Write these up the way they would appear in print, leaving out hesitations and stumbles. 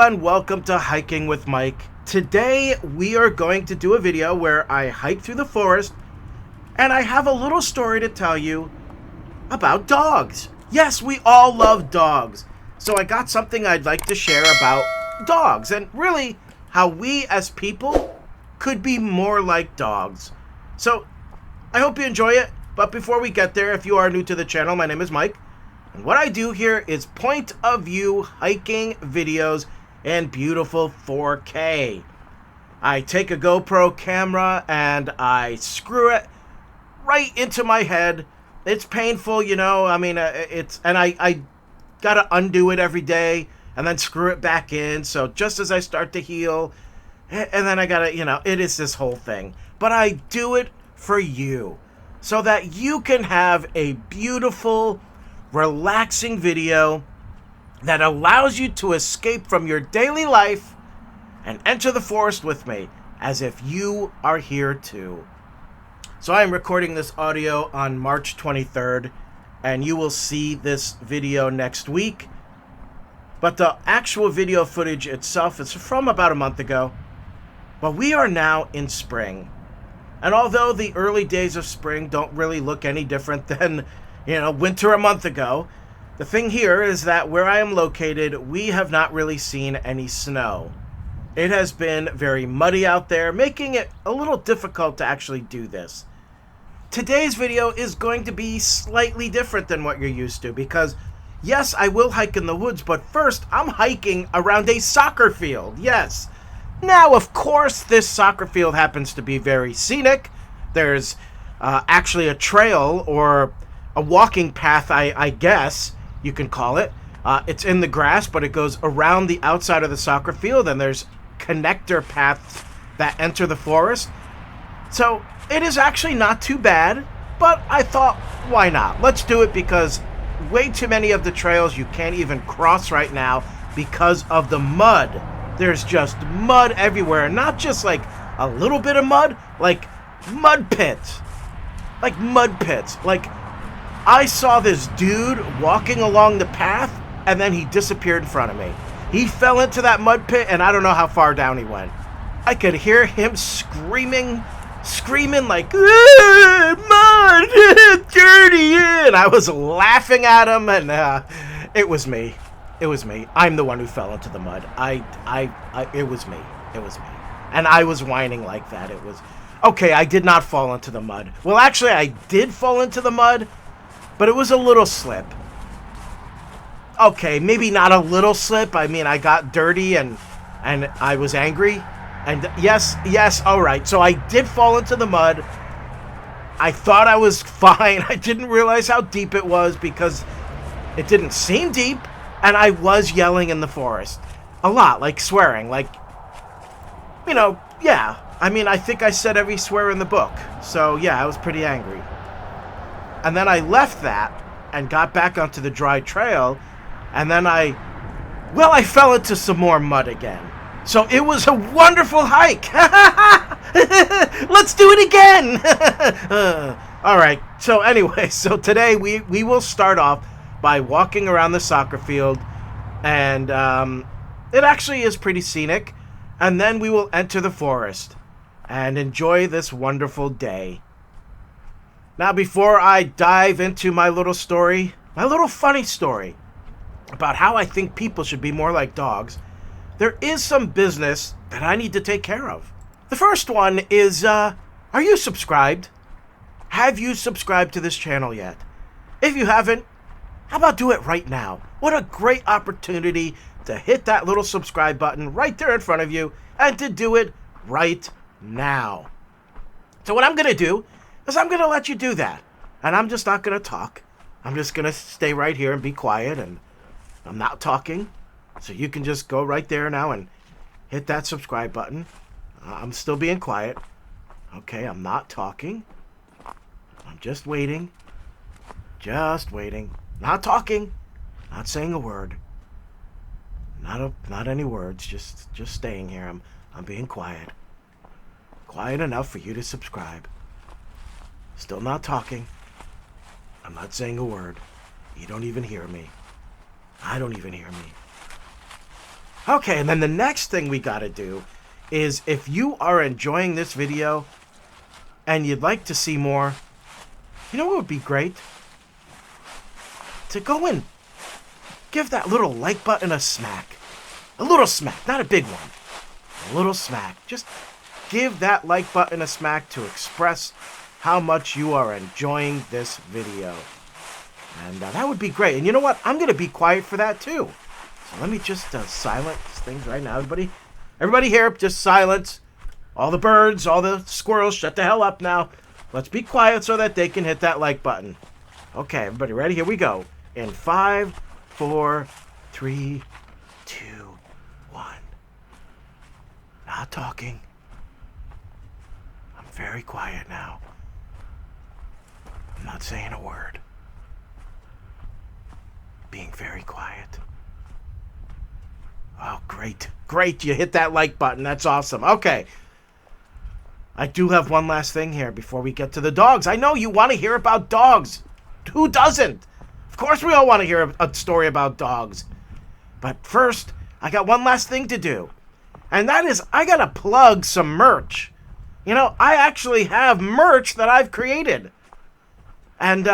everyone, welcome to Hiking with Mike. Today we are going to do a video where I hike through the forest and I have a little story to tell you about dogs. Yes, we all love dogs. So I got something I'd like to share about dogs and really how we as people could be more like dogs. So I hope you enjoy it, but before we get there, if you are new to the channel, my name is Mike. And what I do here is point of view hiking videos in beautiful 4K. I take a GoPro camera and I screw it right into my head. It's painful, you know, I mean, I gotta undo it every day and then screw it back in. So just as I start to heal, and then I gotta, you know, it is this whole thing. But I do it for you so that you can have a beautiful, relaxing video that allows you to escape from your daily life and enter the forest with me as if you are here too. So I am recording this audio on March 23rd, and you will see this video next week. But the actual video footage itself is from about a month ago. But we are now in spring. And although the early days of spring don't really look any different than, you know, winter a month ago, the thing here is that where I am located, we have not really seen any snow. It has been very muddy out there, making it a little difficult to actually do this. Today's video is going to be slightly different than what you're used to because, yes, I will hike in the woods, but first I'm hiking around a soccer field, yes. Now, of course, this soccer field happens to be very scenic. There's actually a trail or a walking path, I guess you can call it. It's in the grass, but it goes around the outside of the soccer field, and there's connector paths that enter the forest. So it is actually not too bad, but I thought, why not? Let's do it because way too many of the trails you can't even cross right now because of the mud. There's just mud everywhere, not just like a little bit of mud, like mud pits. Like mud pits. Like, I saw this dude walking along the path, and then he disappeared in front of me. He fell into that mud pit, and I don't know how far down he went. I could hear him screaming like, mud, dirty, and I was laughing at him, and it was me. It was me. I'm the one who fell into the mud. It was me. It was me. And I was whining like that. It was, okay, I did not fall into the mud. Well, actually, I did fall into the mud, but it was a little slip. Okay, maybe not a little slip. I mean, I got dirty and I was angry. And yes, all right. So I did fall into the mud. I thought I was fine. I didn't realize how deep it was because it didn't seem deep. And I was yelling in the forest. A lot, like swearing, like, you know, yeah. I mean, I think I said every swear in the book. So, yeah, I was pretty angry. And then I left that and got back onto the dry trail. And then I fell into some more mud again. So it was a wonderful hike. Let's do it again. All right. So anyway, so today we will start off by walking around the soccer field. And it actually is pretty scenic. And then we will enter the forest and enjoy this wonderful day. Now, before I dive into my little story, my little funny story about how I think people should be more like dogs, there is some business that I need to take care of. The first one is, are you subscribed? Have you subscribed to this channel yet? If you haven't, how about do it right now? What a great opportunity to hit that little subscribe button right there in front of you and to do it right now. So what I'm going to do is I'm going to let you do that. And I'm just not going to talk. I'm just going to stay right here and be quiet, and I'm not talking. So you can just go right there now and hit that subscribe button. I'm still being quiet. Okay, I'm not talking. I'm just waiting. Just waiting. Not talking. Not saying a word. Not any words. Just staying here. I'm being quiet. Quiet enough for you to subscribe. Still not talking. I'm not saying a word. You don't even hear me. I don't even hear me. Okay, and then the next thing we gotta do is, if you are enjoying this video and you'd like to see more, you know what would be great? To go and give that little like button a smack. A little smack, not a big one. A little smack. Just give that like button a smack to express how much you are enjoying this video. And that would be great. And you know what? I'm going to be quiet for that too. So let me just silence things right now. Everybody here, just silence. All the birds, all the squirrels, shut the hell up now. Let's be quiet so that they can hit that like button. Okay, everybody ready? Here we go. In 5, 4, 3, 2, 1. Not talking. I'm very quiet now. I'm not saying a word. Being very quiet. Oh, great. Great, you hit that like button. That's awesome. Okay. I do have one last thing here before we get to the dogs. I know you want to hear about dogs. Who doesn't? Of course we all want to hear a story about dogs. But first, I got one last thing to do. And that is, I got to plug some merch. You know, I actually have merch that I've created. And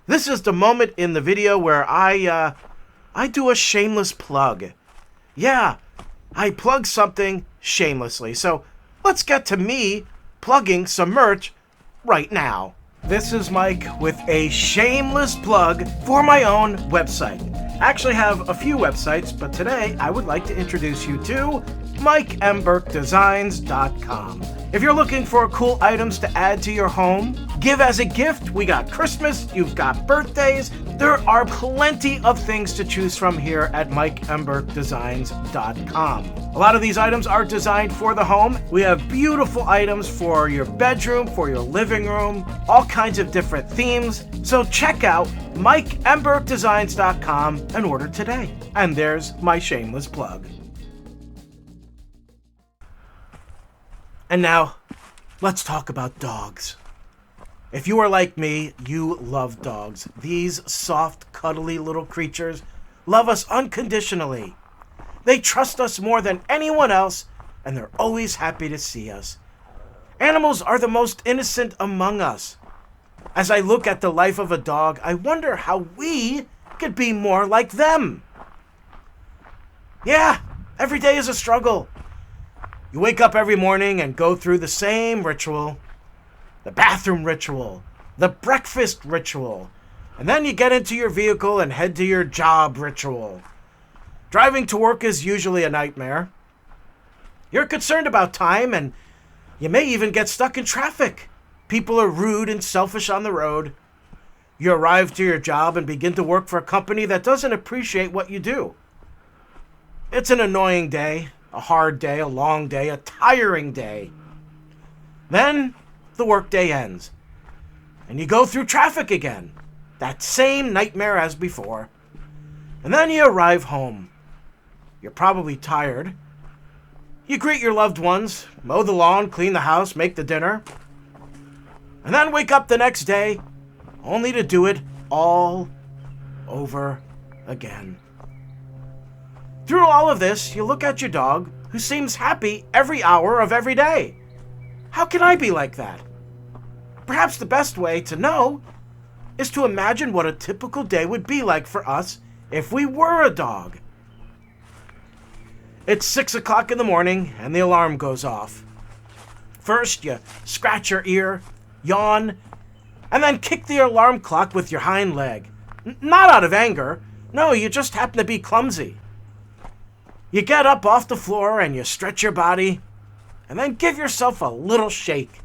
this is the moment in the video where I do a shameless plug. Yeah, I plug something shamelessly. So let's get to me plugging some merch right now. This is Mike with a shameless plug for my own website. I actually have a few websites, but today I would like to introduce you to MikeMBurkeDesigns.com. If you're looking for cool items to add to your home, give as a gift, we got Christmas, you've got birthdays. There are plenty of things to choose from here at MikeMBurkeDesigns.com. A lot of these items are designed for the home. We have beautiful items for your bedroom, for your living room, all kinds of different themes. So check out MikeMBurkeDesigns.com and order today. And there's my shameless plug. And now, let's talk about dogs. If you are like me, you love dogs. These soft, cuddly little creatures love us unconditionally. They trust us more than anyone else, and they're always happy to see us. Animals are the most innocent among us. As I look at the life of a dog, I wonder how we could be more like them. Yeah, every day is a struggle. You wake up every morning and go through the same ritual. The bathroom ritual, the breakfast ritual, and then you get into your vehicle and head to your job ritual. Driving to work is usually a nightmare. You're concerned about time, and you may even get stuck in traffic. People are rude and selfish on the road. You arrive to your job and begin to work for a company that doesn't appreciate what you do. It's an annoying day, a hard day, a long day, a tiring day. Then the workday ends, and you go through traffic again. That same nightmare as before. And then you arrive home. You're probably tired. You greet your loved ones, mow the lawn, clean the house, make the dinner, and then wake up the next day only to do it all over again. Through all of this, you look at your dog, who seems happy every hour of every day. How can I be like that? Perhaps the best way to know is to imagine what a typical day would be like for us if we were a dog. It's 6 o'clock in the morning and the alarm goes off. First, you scratch your ear, yawn, and then kick the alarm clock with your hind leg. Not out of anger. No, you just happen to be clumsy. You get up off the floor and you stretch your body, and then give yourself a little shake.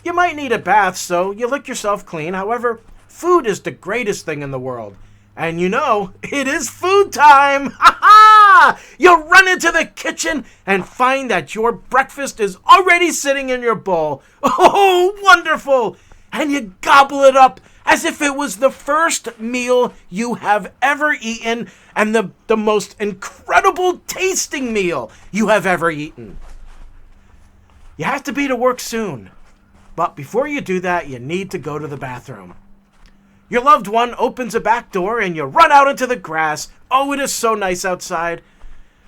You might need a bath, so you lick yourself clean. However, food is the greatest thing in the world. And you know, it is food time! Ha ha! You run into the kitchen and find that your breakfast is already sitting in your bowl. Oh, wonderful! And you gobble it up as if it was the first meal you have ever eaten and the most incredible tasting meal you have ever eaten. You have to be to work soon, but before you do that, you need to go to the bathroom. Your loved one opens a back door and you run out into the grass. Oh, it is so nice outside.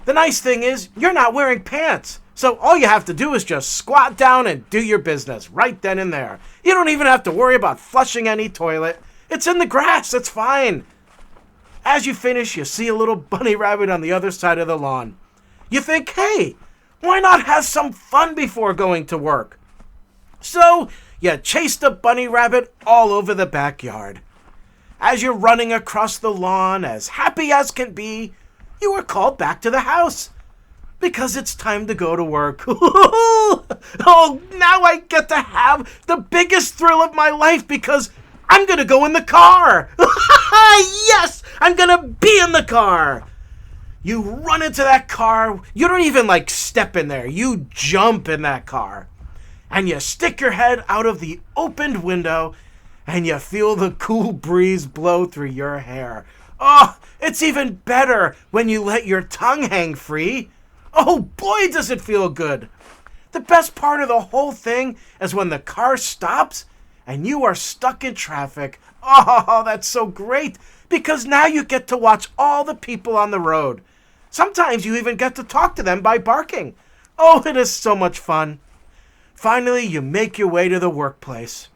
The nice thing is, you're not wearing pants. So all you have to do is just squat down and do your business right then and there. You don't even have to worry about flushing any toilet. It's in the grass, it's fine. As you finish, you see a little bunny rabbit on the other side of the lawn. You think, hey, why not have some fun before going to work? So you chase the bunny rabbit all over the backyard. As you're running across the lawn, as happy as can be, you are called back to the house because it's time to go to work. Oh, now I get to have the biggest thrill of my life because I'm going to go in the car. Yes, I'm going to be in the car. You run into that car. You don't even step in there. You jump in that car. And you stick your head out of the opened window and you feel the cool breeze blow through your hair. Oh, it's even better when you let your tongue hang free. Oh boy, does it feel good. The best part of the whole thing is when the car stops and you are stuck in traffic. Oh, that's so great because now you get to watch all the people on the road. Sometimes you even get to talk to them by barking. Oh, it is so much fun. Finally, you make your way to the workplace.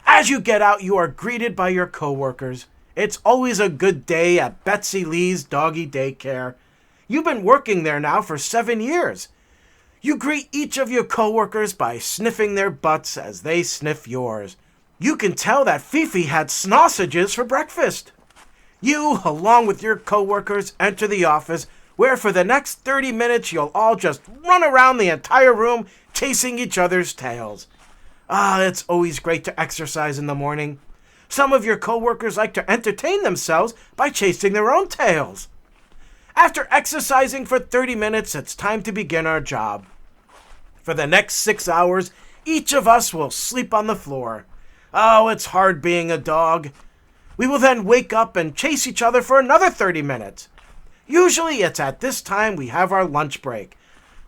As you get out, you are greeted by your coworkers. It's always a good day at Betsy Lee's doggy daycare. You've been working there now for 7 years. You greet each of your coworkers by sniffing their butts as they sniff yours. You can tell that Fifi had sausages for breakfast. You, along with your coworkers, enter the office where for the next 30 minutes you'll all just run around the entire room chasing each other's tails. It's always great to exercise in the morning. Some of your coworkers like to entertain themselves by chasing their own tails. After exercising for 30 minutes, it's time to begin our job. For the next 6 hours, each of us will sleep on the floor. Oh, it's hard being a dog. We will then wake up and chase each other for another 30 minutes. Usually it's at this time we have our lunch break.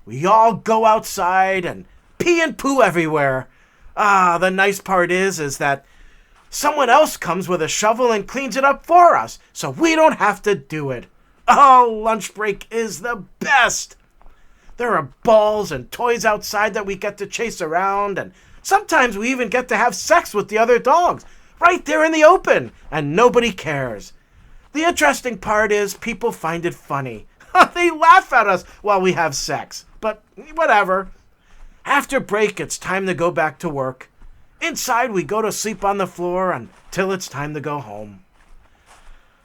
We all go outside and pee and poo everywhere. The nice part is that someone else comes with a shovel and cleans it up for us, so we don't have to do it. Oh, lunch break is the best. There are balls and toys outside that we get to chase around, and sometimes we even get to have sex with the other dogs, right there in the open, and nobody cares. The interesting part is people find it funny. They laugh at us while we have sex, but whatever. After break, it's time to go back to work. Inside, we go to sleep on the floor until it's time to go home.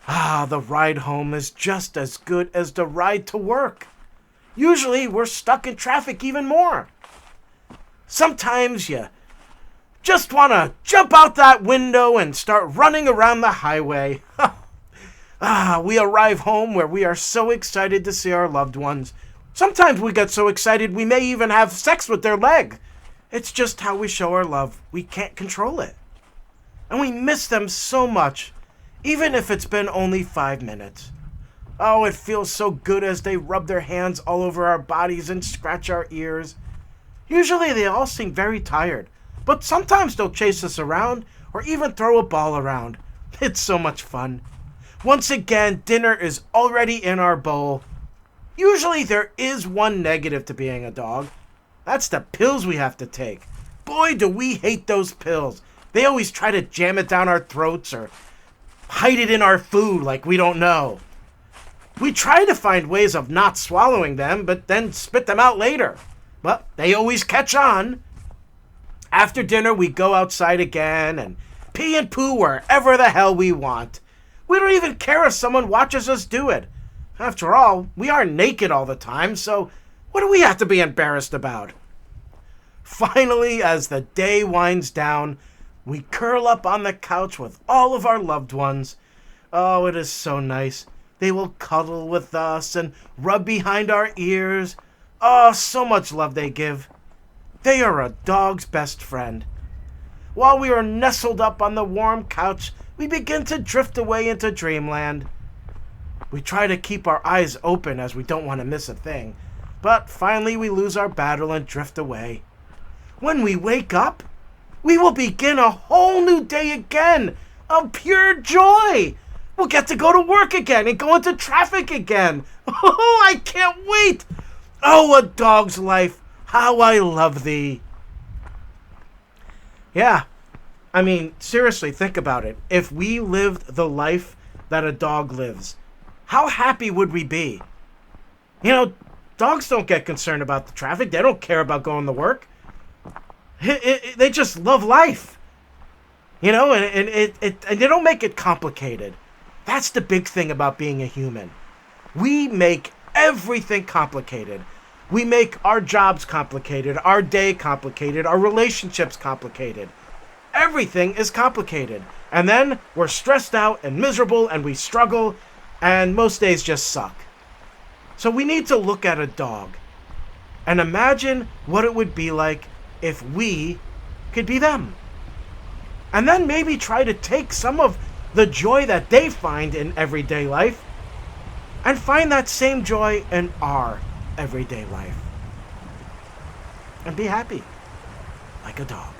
The ride home is just as good as the ride to work. Usually, we're stuck in traffic even more. Sometimes you just want to jump out that window and start running around the highway. We arrive home where we are so excited to see our loved ones. Sometimes we get so excited we may even have sex with their leg. It's just how we show our love. We can't control it. And we miss them so much, even if it's been only 5 minutes. Oh, it feels so good as they rub their hands all over our bodies and scratch our ears. Usually they all seem very tired, but sometimes they'll chase us around or even throw a ball around. It's so much fun. Once again, dinner is already in our bowl. Usually there is one negative to being a dog. That's the pills we have to take. Boy, do we hate those pills. They always try to jam it down our throats or hide it in our food like we don't know. We try to find ways of not swallowing them, but then spit them out later. But they always catch on. After dinner, we go outside again and pee and poo wherever the hell we want. We don't even care if someone watches us do it. After all, we are naked all the time, so what do we have to be embarrassed about? Finally, as the day winds down, we curl up on the couch with all of our loved ones. Oh, it is so nice. They will cuddle with us and rub behind our ears. Oh, so much love they give. They are a dog's best friend. While we are nestled up on the warm couch, we begin to drift away into dreamland. We try to keep our eyes open as we don't want to miss a thing, but finally we lose our battle and drift away. When we wake up, we will begin a whole new day again of pure joy. We'll get to go to work again and go into traffic again. Oh, I can't wait. Oh, a dog's life. How I love thee. Yeah. I mean, seriously, think about it. If we lived the life that a dog lives, how happy would we be? You know, dogs don't get concerned about the traffic. They don't care about going to work. They just love life. You know, and they don't make it complicated. That's the big thing about being a human. We make everything complicated. We make our jobs complicated, our day complicated, our relationships complicated. Everything is complicated. And then we're stressed out and miserable and we struggle and most days just suck. So we need to look at a dog and imagine what it would be like if we could be them. And then maybe try to take some of the joy that they find in everyday life and find that same joy in our everyday life. And be happy like a dog.